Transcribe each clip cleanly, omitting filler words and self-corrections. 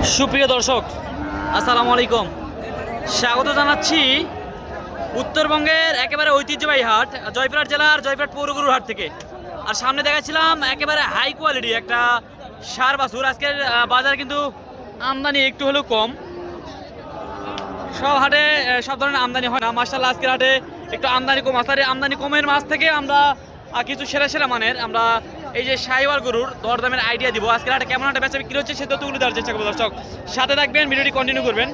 সুপ্রিয় দর্শক, আসসালামু আলাইকুম। স্বাগত জানাচ্ছি উত্তরবঙ্গের একেবারে ঐতিহ্যবাহী হাট, জয়পুরহাট জেলার জয়পুরহাট পৌরগুরুর হাট থেকে। আর সামনে দেখাচ্ছিলাম একেবারে হাই কোয়ালিটি একটা সার বাছুর। আজকের বাজারে কিন্তু আমদানি একটু হলেও কম। সব হাটে সব ধরনের আমদানি হয় না, মাশাআল্লাহ আজকের হাটে একটু আমদানি কম। আসলে আমদানি কমের মাছ থেকে আমরা কিছু সেরা সেরা মানের আমরা এই যে শাহিওয়াল গরুর দরদামের আইডিয়া দিব। আজকের হাটে কেমন একটা বেচা বিক্রি হচ্ছে সে তথ্যগুলো দেওয়ার চেষ্টা করবো দর্শক। সাথে থাকবেন, ভিডিওটি কন্টিনিউ করবেন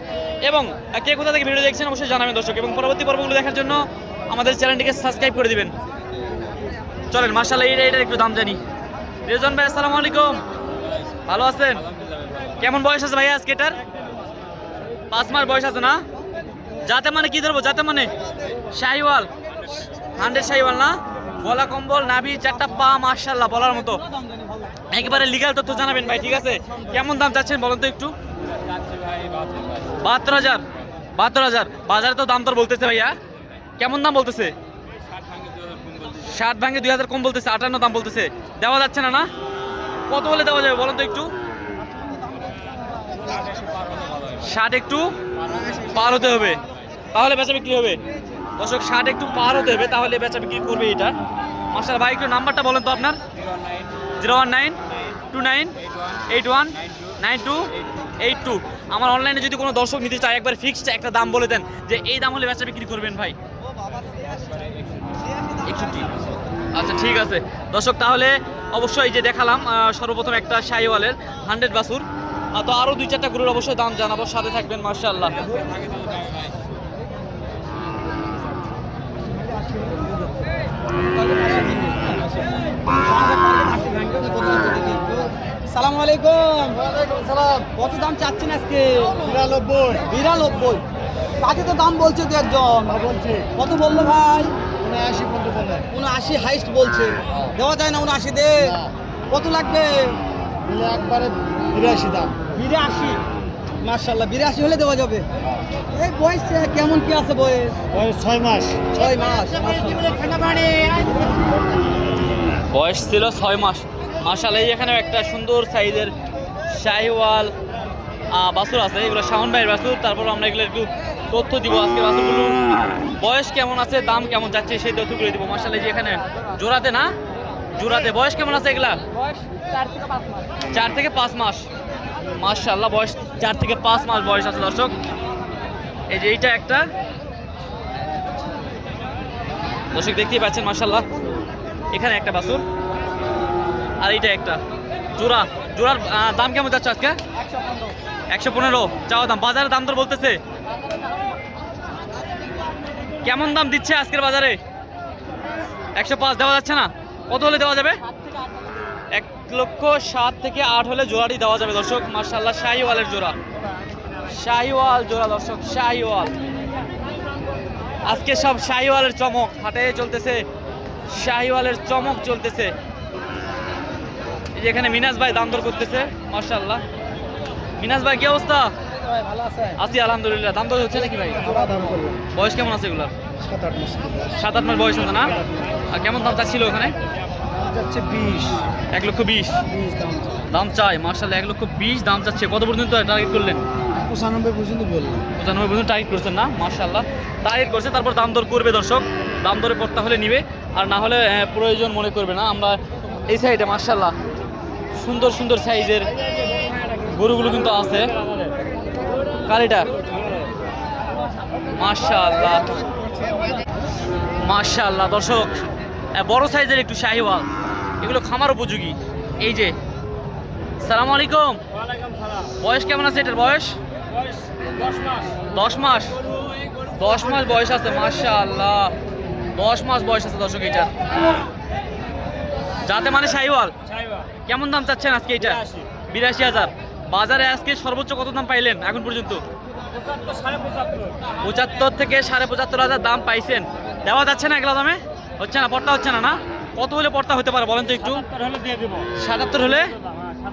এবং কে কোথা থেকে ভিডিও দেখছেন অবশ্যই জানাবেন দর্শক। এবং পরবর্তী পর্বগুলো দেখার জন্য আমাদের চ্যানেলটিকে সাবস্ক্রাইব করে দিবেন। চলেন মাশাআল্লাহ এইটার একটু দাম জানি। রিজন ভাই আসসালামু আলাইকুম, ভালো আছেন? কেমন বয়স আছে ভাই আজকে এটার? 5 মাস বয়স আছে না? যাতে মানে কি ধরবো? যাতে মানে শাহিওয়াল, 100 শাহিওয়াল না? গলা কম্বল, নাভি, 4টা পা, মাশাআল্লাহ বলার মতো। একেবারে লিগ্যাল তথ্য জানাবেন ভাই, ঠিক আছে? কেমন দাম চাচ্ছেন বলেন তো একটু? 72,000। 72,000 বাজারে তো দাম দর বলতেছে ভাইয়া, কেমন দাম বলতেছে? 60 ভাঙে 2,000 কম বলতেছে, 58 দাম বলতেছে। দেওয়া যাচ্ছে না না? কত বলে দেওয়া যাবে বলেন তো একটু? 60 একটু পার হতে হবে, তাহলে বেচা বিক্রি হবে দর্শক। 60 একটু পার হতে হবে, তাহলে বেচা বিক্রি করবে এটা। মাশাআল্লাহ ভাই একটু নাম্বারটা বলেন তো আপনার? 01929819282। আমার অনলাইনে যদি কোনো দর্শক নিতে চায় একবার ফিক্সড একটা দাম বলে দেন যে এই দাম হলে বেচা বিক্রি করবেন ভাই। 61। আচ্ছা ঠিক আছে দর্শক, তাহলে অবশ্যই যে দেখালাম সর্বপ্রথম একটা শাহিওয়ালের 100 বাছুর, তো আরও 2-4টা গরুর অবশ্যই দাম জানাবো, সাথে থাকবেন। মাশাআল্লাহ সালাম আলাইকুম। সালাম। কত দাম চাচ্ছেন আজকে? 92। কাকে তো দাম বলছে তো একজন বলছে। কত বললো ভাই? 79 হাইস্ট বলছে। দেওয়া যায় না 79 দে? কত লাগবে? একবারে 82 দাম। 82 মাশাআল্লাহ, 82 হলে দেওয়া যাবে। এই বয়স কেমন কি আছে? বয়স 6 মাস। 6 মাস বয়স ছিল 6 মাস। মাশাআল্লাহ এখানেও একটা সুন্দর সাইজের শাহিওয়াল বাছুর আছে, এগুলো শাওন ভাইয়ের বাছুর। তারপর আমরা এগুলো একটু তথ্য দিব, আজকে বাছুরগুলো বয়স কেমন আছে, দাম কেমন যাচ্ছে সেই তথ্যগুলো দিব। মাশাআল্লাহ যে এখানে জোড়াতে না, জোড়াতে বয়স কেমন আছে এগুলা? 4 থেকে 5 মাস। মাশাআল্লাহ বয়স 4 থেকে 5 মাস বয়স আছে দর্শক। এই যে এইটা একটা দর্শক দেখতেই পাচ্ছেন মাশাআল্লাহ, এখানে একটা বাছুর আর এইটা একটা জোড়ার দাম কেমন যাচ্ছে আজকে? 115 চাওয়া দাম। বাজারে দাম দর বলতেছে কেমন দাম দিচ্ছে আজকের বাজারে? 105 দেওয়া যাচ্ছে না? কত হলে দেওয়া যাবে? 1,07,000 থেকে 8 হলে জোড়াটি দেওয়া যাবে দর্শক। মাশাআল্লাহ শাহিওয়ালের জোড়া, শাহিওয়াল জোড়া দর্শক, শাহিওয়াল। আজকে সব শাহিওয়ালের চমক হাটে চলতেছে, শাহিওয়ালের চমক চলতেছে। এখানে মিনাজ ভাই দাম দর করতেছে। মাশাআল্লাহ মিনাজ ভাই কি অবস্থা? আছি আলহামদুলিল্লাহ। দাম দর হচ্ছে নাকি ভাই? বয়স কেমন আছে এগুলার? 7-8 মাস বয়স হচ্ছে না? আর কেমন দাম চাচ্ছিল ওখানে? 1,20,000 দাম চাই। মাশাআল্লাহ 1,20,000 দাম চাচ্ছে। কত পর্যন্ত টার্গেট করলেন? 95 পর্যন্ত বললাম। 95 পর্যন্ত টার্গেট করছেন না? মাশাআল্লাহ টার্গেট করছে, তারপর দাম দর করবে দর্শক। দাম দরে পড়তে হলে নিবে, আর না হলে প্রয়োজন মনে করবে না। আমরা এই সাইডে মাশাআল্লাহ সুন্দর সুন্দর সাইজের গরুগুলো কিন্তু আছে। কালিটা মাশাআল্লাহ, মাশাআল্লাহ দর্শক বড় সাইজের একটু শাহিওয়াল, এগুলো খামার উপযোগী। এই যে সালাম আলাইকুম, বয়স কেমন আছে এটার? বয়স 10 মাস। 10 মাস বয়স আছে। মাশাআল্লাহ 10 মাস বয়স আছে দর্শক এটার। যাতে মানে শাহিওয়াল। কেমন দাম চাচ্ছেন আজকে এটা? 82,000। বাজারে আজকে সর্বোচ্চ কত দাম পাইলেন এখন পর্যন্ত? 75 থেকে 75,500 দাম পাইছেন। দেওয়া যাচ্ছে না এগুলো দামে? হচ্ছে না, পড়তা হচ্ছে না না? কত হলে পড়তা হতে পারে বলেন তো একটু? 77 হলে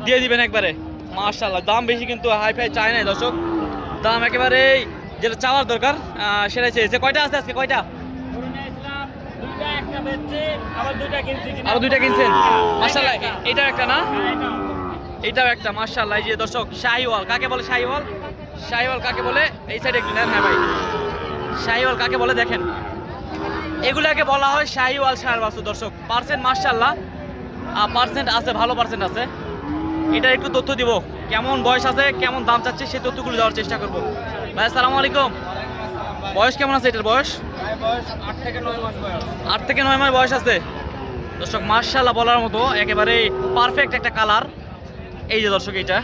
দিয়ে দিবেন একবারে। মাশাআল্লাহ দাম বেশি কিন্তু হাই ফাই চায় নাই দর্শক, দাম একেবারে যেটা চাওয়ার দরকার সেটাই চেয়েছে। কয়টা আছে আজকে? কয়টা? আরো 2টা কিনছেন? মাশাআল্লাহ এটাও একটা না? এটাও একটা মাশাআল্লাহ। এই যে দর্শক শাহিওয়াল কাকে বলে? শাহিওয়াল, শাহিওয়াল কাকে বলে? এই সাইডে একটু নেন। হ্যাঁ ভাই, শাহিওয়াল কাকে বলে দেখেন, এগুলাকে বলা হয় শাহিওয়াল ষাঁড় বাছুর। দর্শক পার্সেন্ট মাশাআল্লাহ পার্সেন্ট আছে, ভালো পার্সেন্ট আছে। এটা একটু তথ্য দিব, কেমন বয়স আছে, কেমন দাম চাচ্ছে, সেই তথ্যগুলো দেওয়ার চেষ্টা করব। ভাই আসসালামু আলাইকুম, বয়স কেমন আছে এটার? বয়স 8 থেকে 9 মাস বয়স। 8 থেকে 9 মাস বয়স আছে। দর্শক মাশাআল্লাহ বলার মতো একেবারে পারফেক্ট একটা কালার। এই যে দর্শক এটা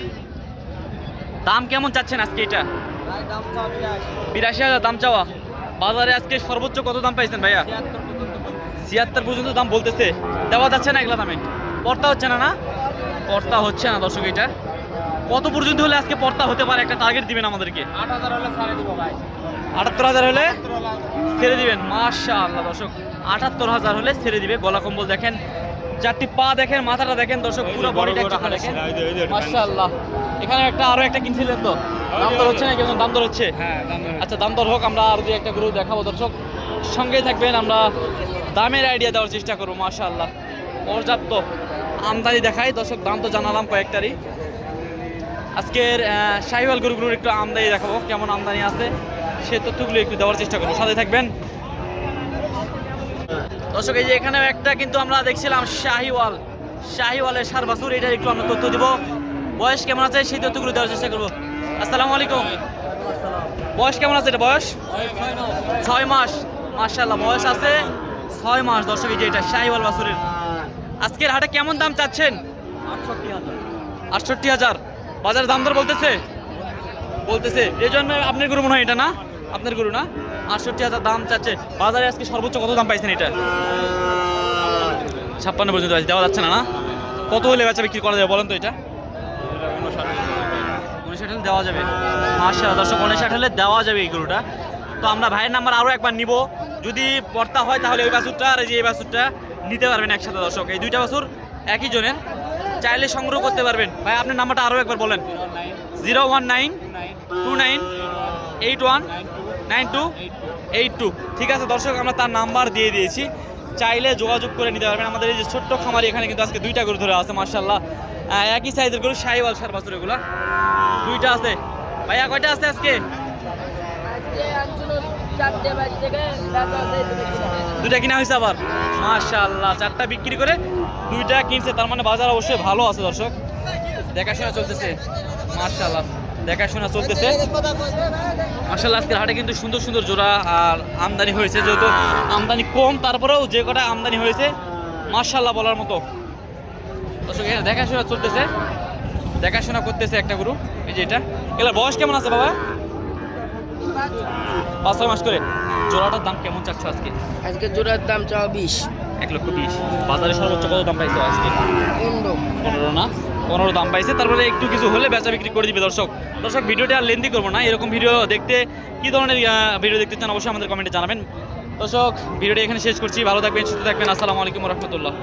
দাম কেমন চাচ্ছেন আজকে? এটা ভাই দাম চাও 82,000 দাম চাওয়া। বাজারে আজকে সর্বোচ্চ কত দাম পাইছেন ভাইয়া? 76 পর্যন্ত দাম বলতেছে। দেওয়া যাচ্ছে না এগুলা দামে? পর্তা হচ্ছে না? না পর্তা হচ্ছে না দর্শক। এটা কত পর্যন্ত হলে আজকে পর্তা হতে পারে? একটা টার্গেট দিবেন আমাদেরকে। 8000 হলে ছাড়ে দিব ভাই। 78,000 হলে ছেড়ে দিবেন। মাশাআল্লাহ দর্শক 78,000 হলে ছেড়ে দিবে। গলা কম্বল দেখেন, চারটি পা দেখেন, মাথাটা দেখেন দর্শক, পুরো বডিটা একটু দেখেন মাশাআল্লাহ। এখানে আরো একটা কিনছিলেন তো, দাম দর হচ্ছে না? কেমন দাম দর হচ্ছে? হ্যাঁ দাম আচ্ছা দাম দর হোক, আমরা আর দুই একটা গরু দেখাবো দর্শক, সঙ্গেই থাকবেন। আমরা দামের আইডিয়া দেওয়ার চেষ্টা করবো। মাশাআল্লাহ পর্যাপ্ত আমদানি দেখাই দর্শক। দাম তো জানালাম কয়েকটারই। আজকের শাহিওয়াল গরুগুলোর একটু আমদানি দেখাবো, কেমন আমদানি আছে সে তথ্যগুলো একটু দেওয়ার চেষ্টা করবো, সাথে থাকবেন দর্শক। এই যে এখানেও একটা কিন্তু আমরা দেখছিলাম শাহিওয়ালের ষাঁড় বাছুর, এটার একটু আমরা তথ্য দিব। বয়স কেমন আছে সেই তথ্যগুলো দেওয়ার চেষ্টা করবো। আসসালামু আলাইকুম, বয়স কেমন আছে? এটা বয়স 6 মাস। মাশাআল্লাহ বয়স আছে 6 মাস দর্শক। এই যে এটা শাহিওয়াল বাছুরের। আজকের হাটে কেমন দাম চাচ্ছেন? 68,000 বাজারে দাম দর বলতেছে। এই জন্য আপনার গরু মনে হয় এটা? না আপনার গরু না? 68,000 দাম চাচ্ছে। বাজারে আজকে সর্বোচ্চ কত দাম পাইছেন এটা? 56 পর্যন্ত আছে। দেওয়া যাচ্ছে না? না কত হলে বেচা বিক্রি করা যাবে বলেন তো? এটা 59 হলে দেওয়া যাবে। মাশাআল্লাহ দর্শক 59 হলে দেওয়া যাবে এই গরুটা। তো আমরা ভাইয়ের নাম্বার আরও একবার নিব, যদি পর্তা হয় তাহলে ওই বাছুরটা আর এই যে এই বাছুরটা নিতে পারবেন একসাথে দর্শক। এই দুইটা বাছুর একই জনের, চাইলে সংগ্রহ করতে পারবেন। ভাই আপনার নাম্বারটা আরও একবার বলেন। 01929819282। ঠিক আছে দর্শক, আমরা তার নাম্বার দিয়ে দিয়েছি, চাইলে যোগাযোগ করে নিতে পারবেন। আমাদের এই যে ছোট্ট খামারি, এখানে কিন্তু আজকে দুইটা গরু ধরে আছে মাশাআল্লাহ। একই সাইজের গরু, শাহিওয়াল ষাঁড় বাছুর এগুলা দুইটা আছে। ভাইয়া কয়টা আছে আজকে? দুইটা কিনা হয়েছে আবার। মাশাআল্লাহ 4টা বিক্রি করে 2টা কিনছে, তার মানে বাজার অবশ্যই ভালো আছে দর্শক। দেখাশোনা চলতেছে মাশাআল্লাহ, দেখাশোনা চলতেছে মাশাআল্লাহ। আজকের হাটে কিন্তু সুন্দর সুন্দর জোড়া আর আমদানি হয়েছে, যেহেতু আমদানি কম তারপরেও যে কটা আমদানি হয়েছে মাশাআল্লাহ বলার মতো দর্শক। এখানে দেখাশোনা চলতেছে, দেখাশোনা করতেছে একটা গরু। এই যে এটা, এগুলোর বয়স কেমন আছে বাবা? 5-6 মাস করে। জোড়াটার দাম কেমন চাচ্ছ আজকে? আজকে জোড়ার দাম চাও 20। 1,20,000। বাজারে সর্বোচ্চ কত দাম পাইছো আজকে? 15 না? 15 দাম পাইছে। তারপরে একটু কিছু হলে বেচা বিক্রি করে দিবে দর্শক। ভিডিওটা আর লেন্দি করবো না। এরকম ভিডিও দেখতে কি ধরনের ভিডিও দেখতে চান অবশ্যই আমাদের কমেন্টে জানাবেন দর্শক। ভিডিওটা এখানে শেষ করছি। ভালো থাকবেন, সুস্থ থাকবেন। আসসালামু আলাইকুম ওয়া রাহমাতুল্লাহ।